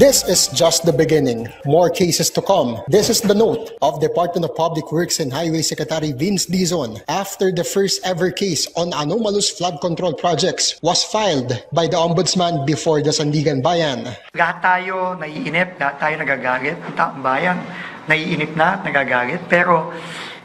This is just the beginning. More cases to come. This is the note of Department of Public Works and Highway Secretary Vince Dizon after the first ever case on anomalous flood control projects was filed by the Ombudsman before the Sandigan Bayan. Lahat tayo naiinip, lahat tayo nagagalit, ang taong bayan naiinip na at nagagalit, pero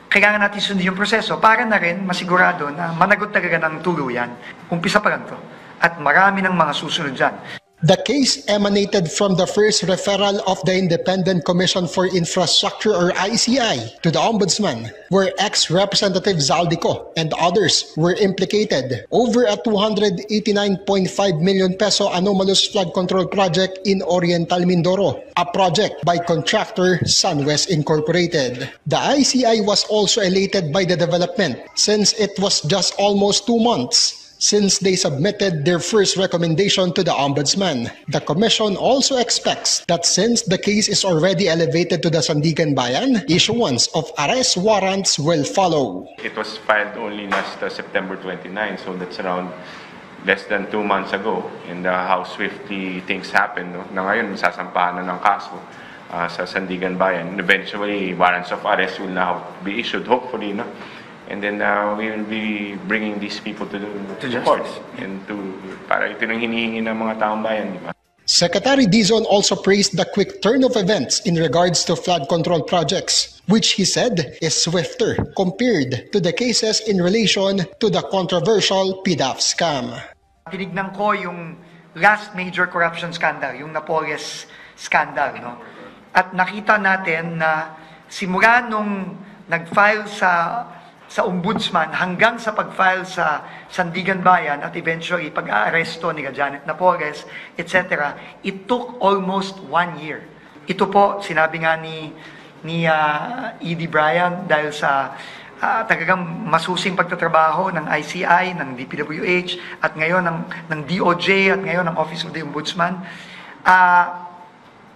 kailangan natin sundin yung proseso para na rin masigurado na managot talaga ng tuluyan. Umpisa pa lang to. At marami ng mga susunod dyan. The case emanated from the first referral of the Independent Commission for Infrastructure or ICI to the Ombudsman, where ex-Representative Zaldico and others were implicated over a 289.5 million peso anomalous flood control project in Oriental Mindoro, a project by contractor SunWest Incorporated. The ICI was also elated by the development since it was just almost 2 months since they submitted their first recommendation to the Ombudsman. The Commission also expects that since the case is already elevated to the Sandigan Bayan, issuance of arrest warrants will follow. It was filed only last September 29, so that's around less than 2 months ago. And how swiftly things happen, no? Na ngayon, sasampahan na ng kaso sa Sandigan Bayan. Eventually, warrants of arrest will now be issued, hopefully, no? And then we will be bringing these people to courts and para ito nang hinihingi ng mga taong bayan, di ba? Secretary Dizon also praised the quick turn of events in regards to flood control projects, which he said is swifter compared to the cases in relation to the controversial PDAF scam. Tinignan ko yung last major corruption scandal, yung Napoles scandal, no? At nakita natin na simula nung nag-file sa Ombudsman hanggang sa pag-file sa Sandigan Bayan at eventually pag-aaresto ni Janet Napoles, etc., it took almost 1 year. Ito po, sinabi nga ni E.D. Bryan dahil sa talagang masusing pagtatrabaho ng ICI, ng DPWH, at ngayon ng DOJ, at ngayon ng Office of the Ombudsman,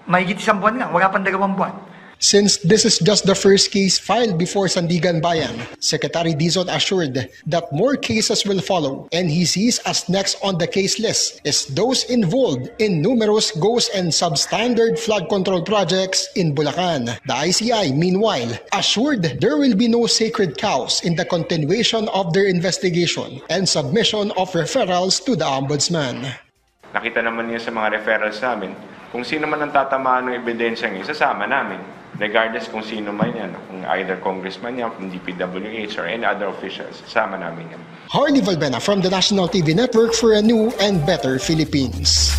mahigit 1 buwan lang, wala pang 2 buwan. Since this is just the first case filed before Sandigan Bayan, Secretary Dizon assured that more cases will follow, and he sees as next on the case list is those involved in numerous ghost and substandard flood control projects in Bulacan. The ICI, meanwhile, assured there will be no sacred cows in the continuation of their investigation and submission of referrals to the Ombudsman. Nakita naman niya sa mga referrals namin, kung sino man ang tatamaan ng ebidensya niya, isasama namin. Regardless kung sino man yan, kung either congressman yan, from DPWH or any other officials, isasama namin yan. Harley Valbena from the National TV Network for a new and better Philippines.